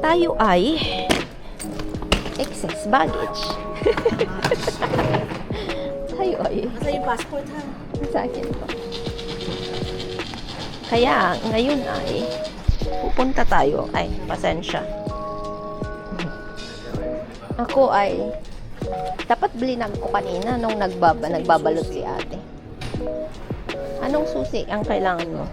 Tayo ay excess baggage. Tayo ay... Nasa yung passport ha? Sa akin po. Kaya ngayon ay pupunta tayo. Ay, pasensya. Ako ay dapat bilinag ko kanina nung nagbabalot si ate. Anong susi ang kailangan mo?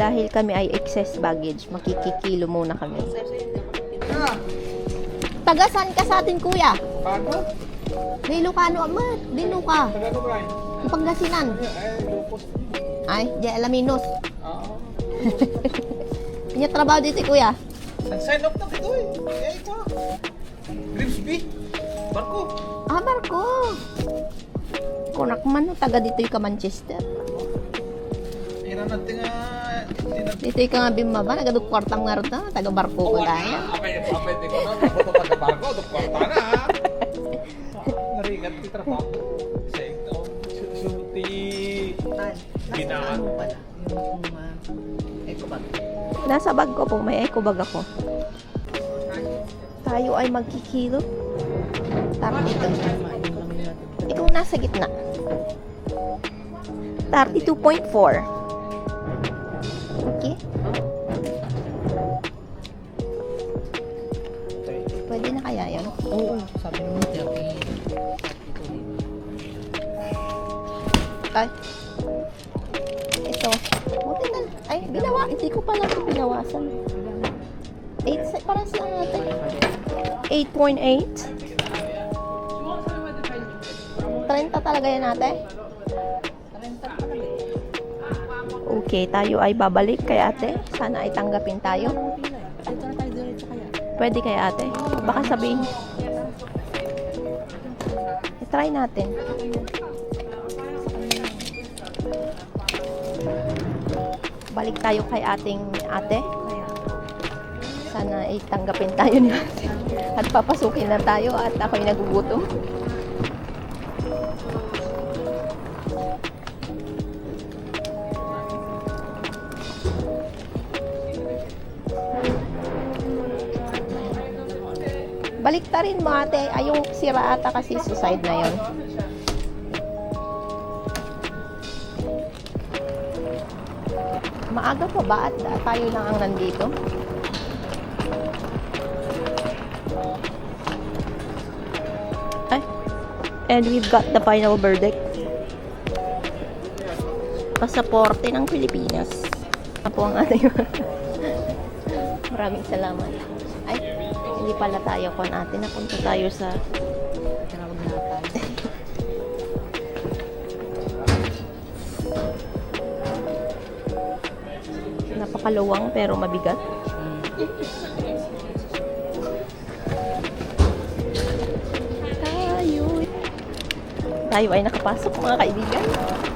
Dahil kami ay excess baggage, makikikilo muna kami. Tagasan ka sa atin, kuya? Bago? Di Lucano, amat. Di Luca. Taga Lucan. Ang Pangasinan. Ay, lupos. Ay, di Alaminos. Oo. Kanya trabaho dito, kuya. Sign up na ito eh. Eh, ito. Grimsby. Barko. Ah, barko. Kunak man, taga dito yung ka Manchester. Ira natin nga. Dito yung ka nga bimaba, nagaduk kwartang nga rin na, taga barko ko dahil. Apay, di ko na. Mabuto taga barko. Dukwarta na ha. Naringat di trabaho. Sa ito. Suti. Ginaan. Ano pala? Yung eco bag. Nasa bag ko po, may eco bag ako. Tayo ay magkikilo. Tara dito. Ikaw nasa gitna. 32.4. Okay? Pwede na kaya yan? Oo, sabi mo 30. Ay. Ito. Buti na. Ay, binawa. Hindi ko pala ito binawasan. 8, para sa natin. 8.8. 30 talaga yan natin. Okay, tayo ay babalik kay ate. Sana ay tanggapin tayo. Dito na tayo diretso kaya. Pwede kay ate. Baka sabihin. I-try natin. Balik tayo kay ating ate. Sana ay tanggapin tayo ni ate. At papasukin na tayo at ako'y nagugutom. Baliktarin mo ate. Ay, yung sira ata kasi sa side na yon. Maaga pa ba at tayo lang ang nandito? Ay. And we've got the final verdict. Pasaporte ng Pilipinas. Ako ang ating maraming salamat. Ay, hindi pala tayo kon ate. Napunta tayo sa Tinawag na tayo. napakaluwang pero mabigat. Tayo ay nakapasok mga kaibigan.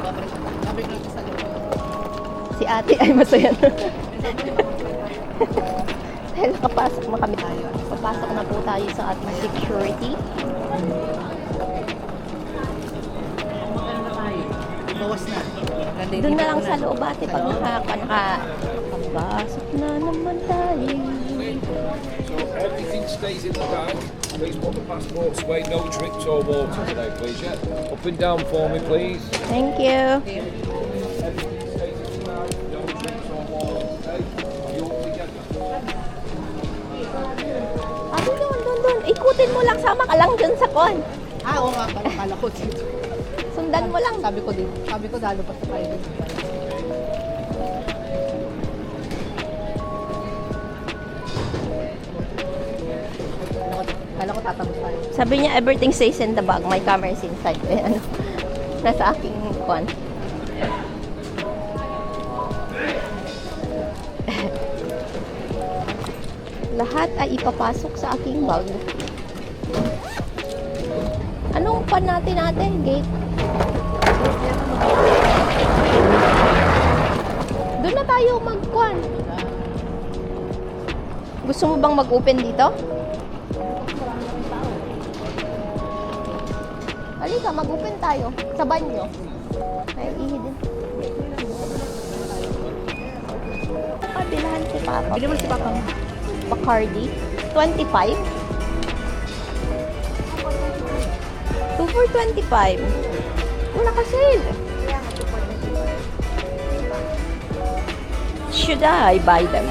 Babalik natin sa likod. Si ate ay masaya na. Dahil nakapasok na kami tayo. Papasok na po tayo sa ating security. Bawas na. Ganda yung Doon na dito lang na. sa loob ate pag nakapasok na naman tayo. So everything stays in the bag. Please put the passports away. No drinks or water today, please. Yeah. Up and down for me, please. Thank you. Everything stays in the bag. No drinks or water today. Are you all together? Ate, doon. Ikutin mo lang. Sama ka lang dyan sa kon. Ah, oo nga pala. Kala ko dito. Sundan mo lang. Sabi ko din. Sabi ko dalo pa sa tayo dito. Kala ko tatapos tayo. Sabi niya, everything stays in the bag. My camera is inside. Eh, ano? Nasa aking kon. Lahat ay ipapasok sa aking bag. Anong pan natin ate? Gate? Doon na tayo mag-kwan. Gusto mo bang mag-open dito? Halika, mag-open tayo. Sa banyo. Ay, ihi din. Kabilahan. sapatos. Bili mo si Papa mo. Bacardi. 25? 2 for 25. Wala ka sale. Should I buy them?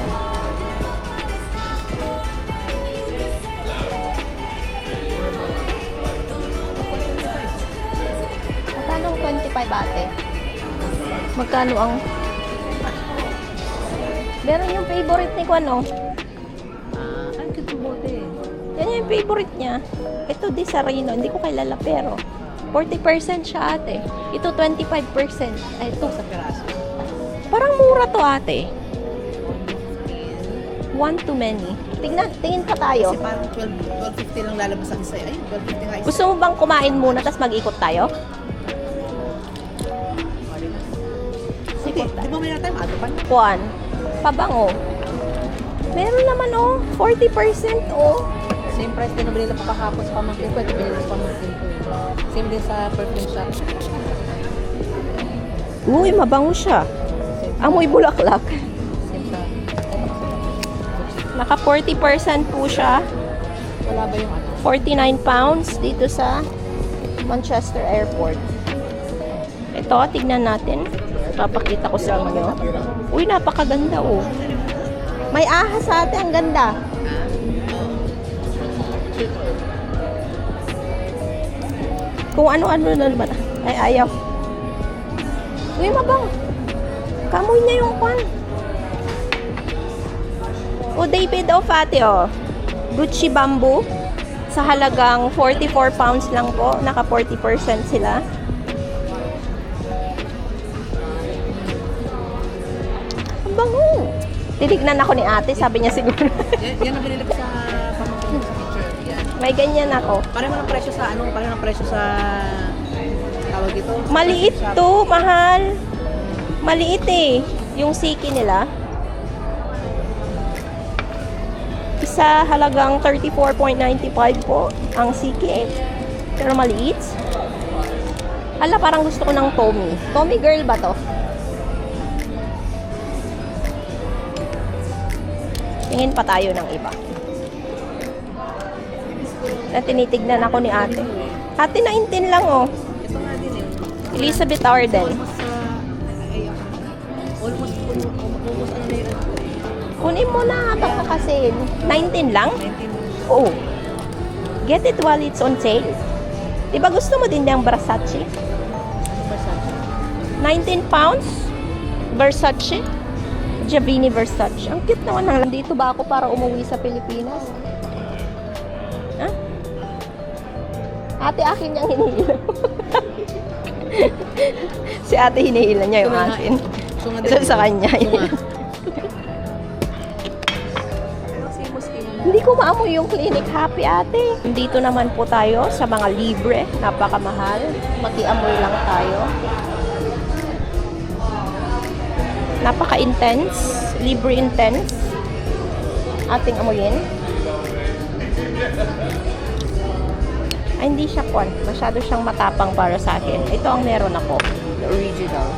Magkano ang 25 ate? Magkano ang... Meron yung favorite ni Kwan, oh. Ang cute ng bote. Yan yung favorite niya. Ito, di Sarino. Hindi ko kilala, pero 40% siya, ate. Ito, 25%. Ay, ito. Sa peraso. Parang mura to, ate. One too many. Tingin pa tayo. Kasi parang 12.50 lang lalabas ang isa. Ay, 12.50 nga isa. Gusto mo bang kumain muna, tapos mag-ikot tayo? Hindi, di ba may tayo? Ano pa? Kuan. Pabango. Meron naman, oh. 40%, oh. Same price din na binili ko kahapon sa pamangkin ko. Ito binili sa pamangkin ko. Same din sa perfume shop. Uy, mabango siya. Amoy bulaklak. Same sa... Naka 40% po siya. Wala ba yung ano? 49 pounds dito sa Manchester Airport. Ito, tignan natin. Papakita ko sa inyo. Uy, napakaganda, oh. May ahas sa atin, ang ganda. Kung ano-ano na naman. Ay, ayaw. Uy, mabang. Kamoy niya yung kwan. O, David, o, Fati, o. Gucci Bamboo. Sa halagang 44 pounds lang po. Naka 40% sila. Ang bango. Tinignan ako ni ate. Sabi niya siguro. Yan ang binili ko sa pamangkin ko sa picture. Yan. May ganyan ako. Pareho ng presyo sa ano? Pareho ng presyo sa... Tawag dito? Maliit Shop. to, mahal. Maliit eh. Yung siki nila. Isa halagang 34.95 po ang siki. Pero maliit. Hala, parang gusto ko ng Tommy. Tommy girl ba to? Tingin pa tayo ng iba. Na tinitignan ako ni ate. Ate, 19 lang oh. Ito nga din eh. Elizabeth Arden. Almost sa... almost ano na yun. Kunin mo na habang naka-sale. 19 lang? 19. Oo. Get it while it's on sale. Diba gusto mo din yung Versace? 19 pounds? Versace? Giovanni Versace. Ang cute naman ng dito ba ako para umuwi sa Pilipinas? Ha? Ate, akin niyang hinihilan. Si ate hinihilan niya yung akin. Ito sa kanya. Hindi ko maamoy yung Clinic Happy, ate. Dito naman po tayo sa mga libre. Napakamahal. Maki-amoy lang tayo. Napaka-intense. Libre intense. Ating amoyin. Ay, hindi siya kwan. Masyado siyang matapang para sa akin. Ito ang meron ako. The original.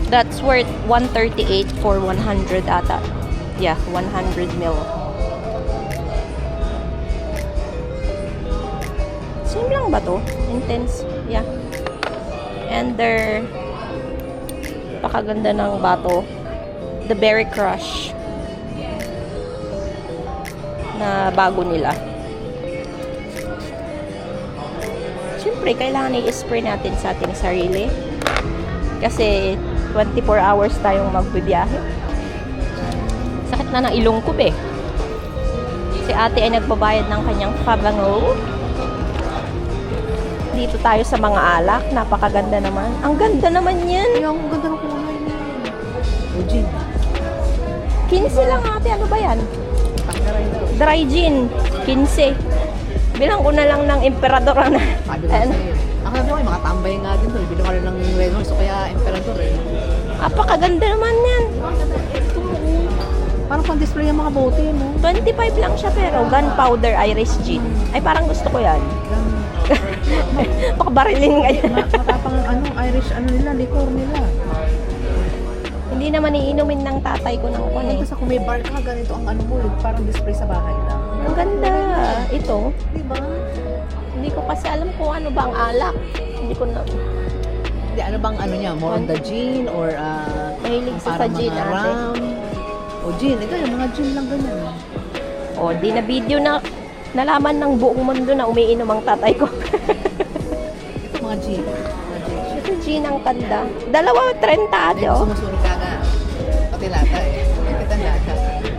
That's worth 138 for 100 ata. Yeah, 100 ml. Same lang ba to? Intense. Yeah. And they're pakaganda ng bato. The Berry Crush na bago nila. Siyempre, kailangan i-spray natin sa ating sarili. Kasi 24 hours tayong magbibiyahe. Sakit na ng ilong ko, be. Si ate ay nagbabayad ng kanyang pabango. Dito tayo sa mga alak. Napakaganda naman. Ang ganda naman yan. Ay, ang ganda ng kulay niya. Ojin. 15 lang ate. Ano ba yan? Pangkaray daw. Dry gin. 15. Bilang ko na lang ng emperador na. Sabi ko Ano? sa'yo. Ako sabi ko, may mga tambay nga din doon. Bili ko rin ng Reynolds o kaya Emperador eh. Napakaganda naman yan. Parang pang-display yung mga bote mo. 25 lang siya pero gunpowder Irish gin. Ay parang gusto ko yan. Pakabarilin nga yan. Matapang ano, Irish ano nila, liquor nila. Hindi hindi naman iinumin ng tatay ko ng kon eh. Tapos kung may bar ka, ganito ang ano mo, yung parang display sa bahay lang. Ang ganda. Ito, Di ba? hindi ko kasi alam kung ano ba ang alak. Hindi ko na... Hindi, ano bang ano niya? More on the gin or Mahilig sa parang gin mga ate. rum? O gin, ito yung mga gin lang ganyan. O, di na video na nalaman ng buong mundo na umiinom ang tatay ko. Ito mga gin. Mga gin. Ito, gin ang kanda. 2.30 ate, Hindi, oh. sumusunod ka nga. Pati lata eh. Kita ang lata.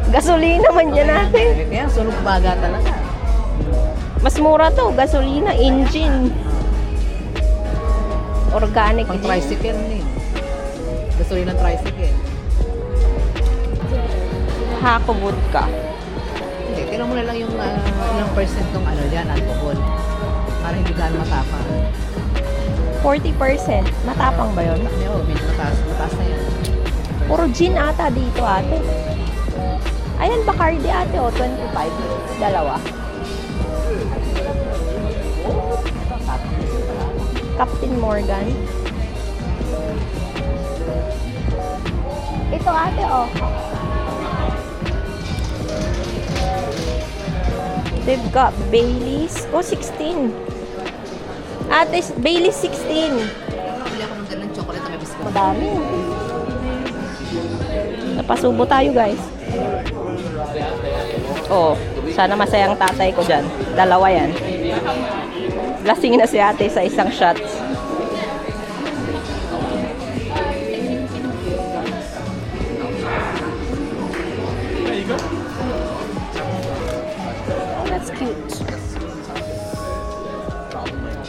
Gasolina man yan natin. Kaya sunog baga talaga. Mas mura to, gasolina, engine. Organic Pang din. tricycle ni. Gusto rin ng tricycle. Hako vodka. Hindi, tinan mo na lang yung ilang percent ng ano dyan, alcohol. Para hindi ka matapang. 40%. Matapang ba yun? Oo, medyo mataas na yan. Puro gin ata dito ate. Ayan, Bacardi ate, o 25. Dalawa. Captain Morgan. Ito ate, oh. They've got Baileys. Oh, 16. Ate, Baileys 16. Bili ako ng ganun chocolate na may biscuit. Madami. Napasubo tayo, guys. Oh, sana masayang tatay ko dyan. Dalawa yan. Lasing na si ate sa isang shots. There you go. That's cute.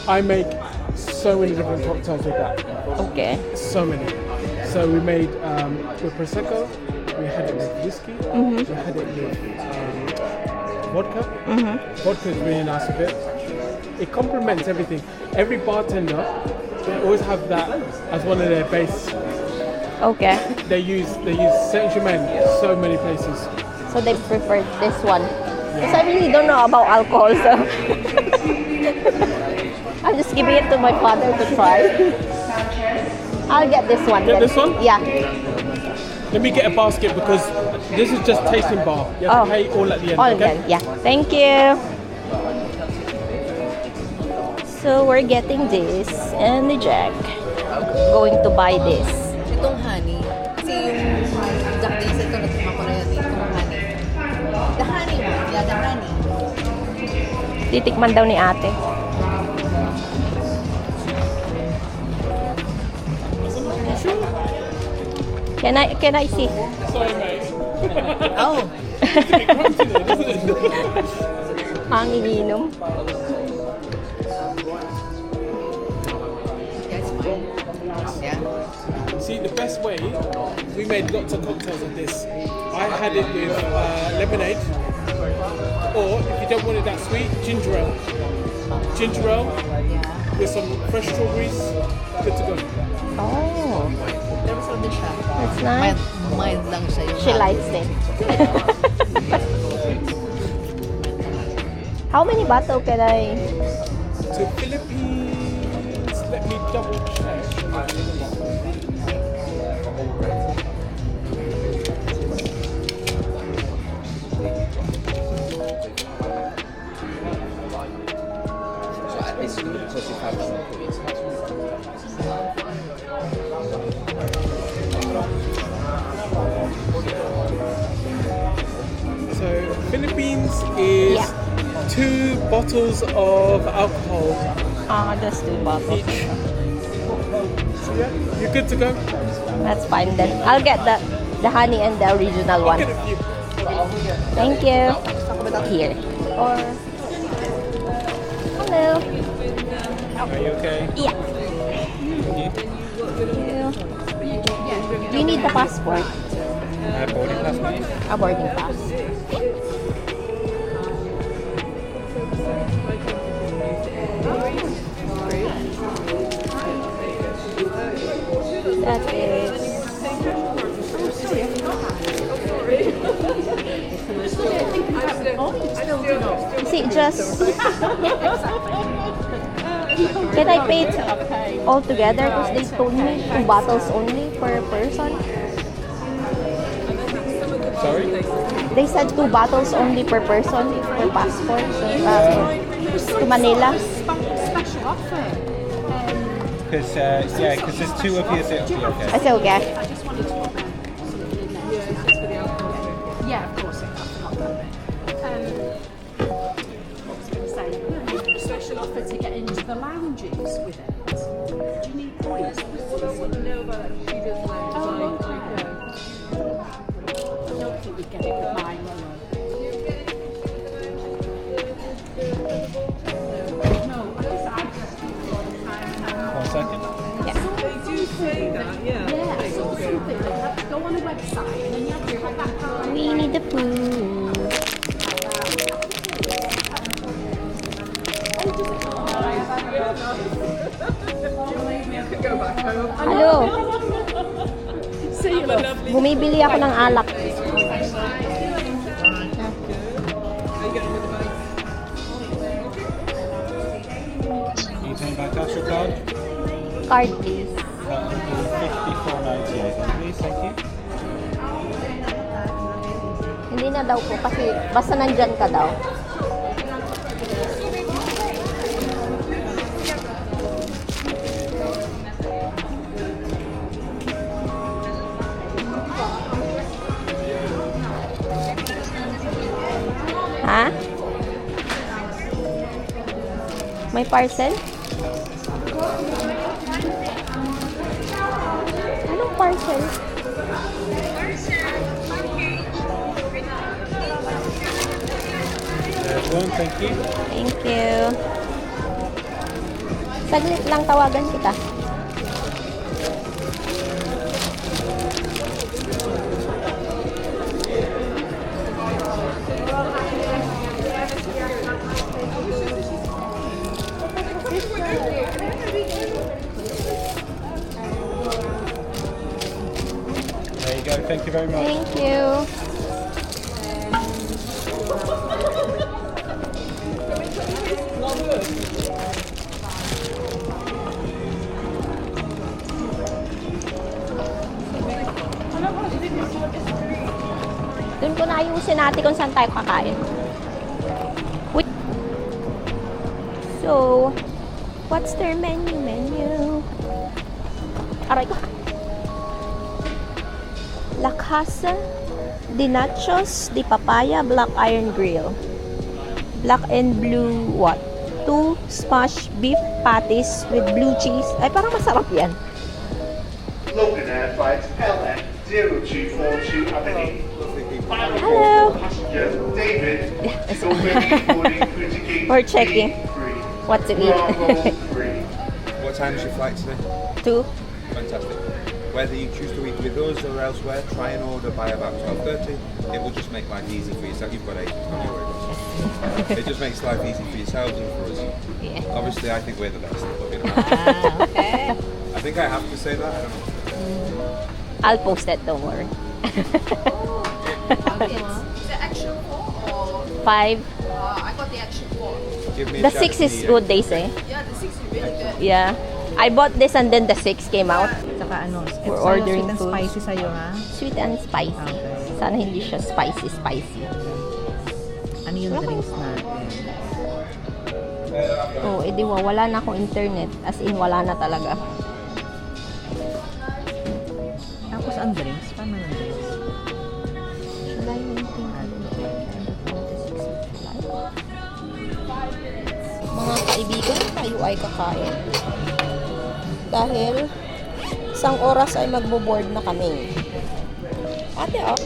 I make so many different cocktails with that. Okay. So many. So we made with prosecco. We had it with whiskey. We had it with vodka. Vodka is really nice with it. It complements everything. Every bartender, they always have that as one of their base. Okay. They use Saint Germain so many places. So they preferred this one. Because I really don't know about alcohol, so I'm just giving it to my father to try. I'll get this one. Get then. this one? Yeah. Let me get a basket because this is just tasting bar. You have to pay all at the end. All okay? then. Yeah. Thank you. So we're getting this and the Jack. Going to buy this. Itong honey. Kasi yung Jack Daniels ito, natikman ko na yan. Itong honey. The honey one. Yeah, the honey. Titikman daw ni ate. Can I see? Sorry, mate. Oh. Ang ininom. Yes, fine. Yeah. See, the best way, we made lots of cocktails of this. I had it with lemonade, or if you don't want it that sweet, ginger ale. Ginger ale Yeah. with some fresh strawberries, good to go. Oh, Pero masarap din siya. that's nice. Mild lang siya yung She likes it. How many bottle can I? To Philippines, let me double check. So at least you can push it out of the police. So Philippines is Yeah. 2 bottles of alcohol Just 2 bottles. each. So yeah, you're good to go. That's fine then. I'll get the honey and the original one. Get a few. Thank you. Here. Or hello. Are you okay? Yeah. Do you need the passport? Boarding pass, please. A boarding pass. That is. See, just. Can I pay it all together? Because they told me 2 bottles only per person. Sorry? They said 2 bottles only per person per passport. So, to Manila. Special offer. Because there's 2 of you, so it'll be okay. I said, okay. I just wanted to put something in there. Yeah, of course. I forgot that bit. What was I going to say? Special offer to get into the lounges with it. Do you need points? Oh, okay. I don't think we'd get it with mine, will we? No, I just 1 second. Yeah, I saw something. Like, you have to go on a website and then you have to have that card. We need the food. Hello. Bumibili ako ng alak. Can you turn back cash or card? Card, please. 54.98, please. Thank you. Hindi na daw po kasi basta nandyan ka daw. Ha? May parcel? Anong parcel? There's one, thank you. Thank you. Saglit lang tawagan kita. There you go, thank you very much. Thank you. Doon ko na ayusin natin kung saan tayo kakain. Wait. So, what's their menu? Aray ko. La Casa de Nachos de Papaya Black Iron Grill. Black and blue what? 2 smash beef patties with blue cheese. Ay, parang masarap yan. Logan Air Flight LN 0242 Avenue. Hello. Passenger David is already boarding through to gate We're checking B3. what to eat. Bravo 3. What time is your flight today? 2. Fantastic. Whether you choose to eat with us or elsewhere, try and order by about 12:30. It will just make life easy for yourself. You've got 8, don't you worry about it. It just makes life easy for yourselves and for us. Yeah. Obviously, I think we're the best. But, you know, Okay. I think I have to say that. I don't know. I'll post it, don't worry. Is it extra 4 or 5. I got the extra 4. Give me a The shout 6 if is you need good, it. they say. Yeah, the 6 is really good. Yeah. I bought this and then the 6 came out. Saka ano, We're sa'yo, ordering sweet and food. spicy sa'yo, ha? Sweet and spicy. Okay. Sana hindi siya spicy. Ano yung drinks natin? Oh, edi wala na akong internet. As in, wala na talaga. Tapos ang drinks? Paano yung drinks? July 19, Mga kaibigan, tayo ay kakain. Dahil isang oras ay magbo-board na kami. Ate, oh.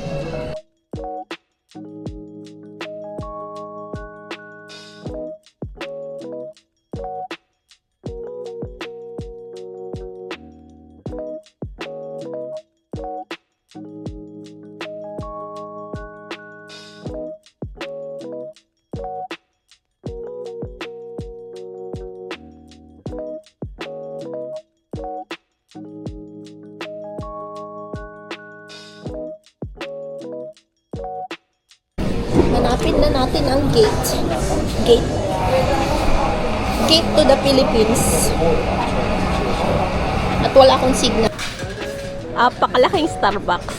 Hanapin na natin ang gate. Gate to the Philippines. At wala akong signal. Apakalaking Starbucks.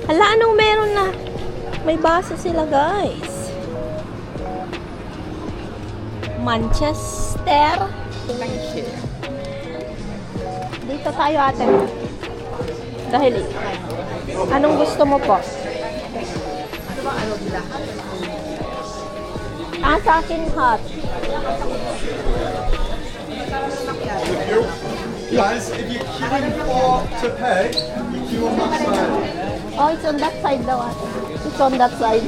Hala, anong meron na? may baso sila, guys. Manchester. Dito tayo, ate. Dahil, anong gusto mo po? Sa akin, hot. Guys, if you're queuing for to pay, you queue on that side. Oh, it's on that side daw, ate. It's on that side.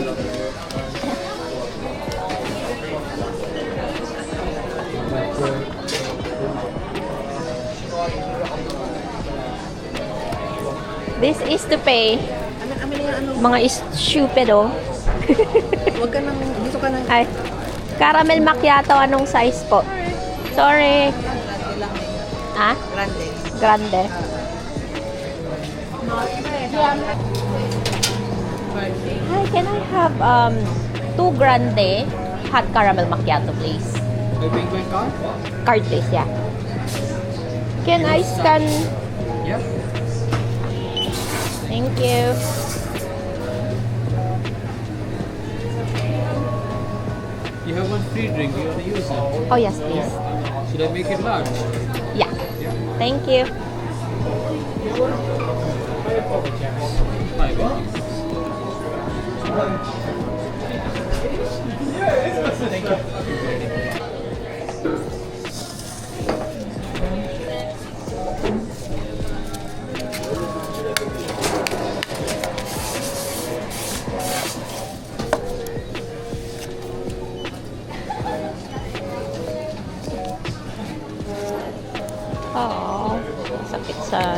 This is to pay. Mga stupid, oh. Huwag ka nang, dito ka nang, Ay, caramel macchiato, anong size po? Sorry. Ah? grande. Grande. Hi, can I have 2 grande hot caramel macchiato, please? May big bang card? Card, please, yeah. Can I scan? Yeah. Thank you. You have one free drink. You want to use it? Oh, yes, please. Should I make it large? Yeah. Thank you. My God. Oh, sakit sa...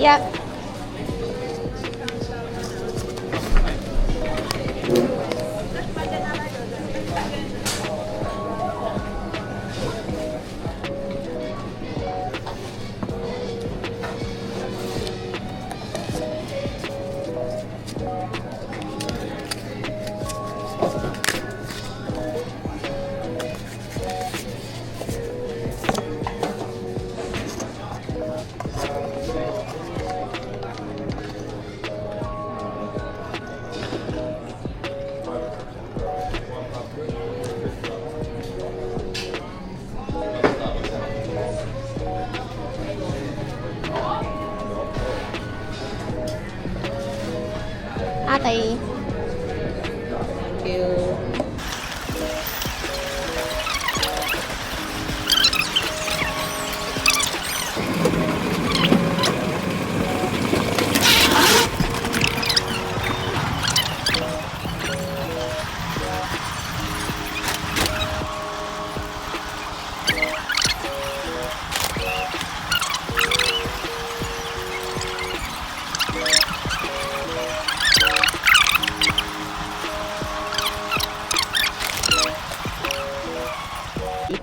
Yeah. Ate. Thank you.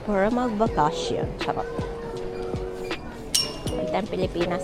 Para magbakasyon. Charot. Ito ang Pilipinas.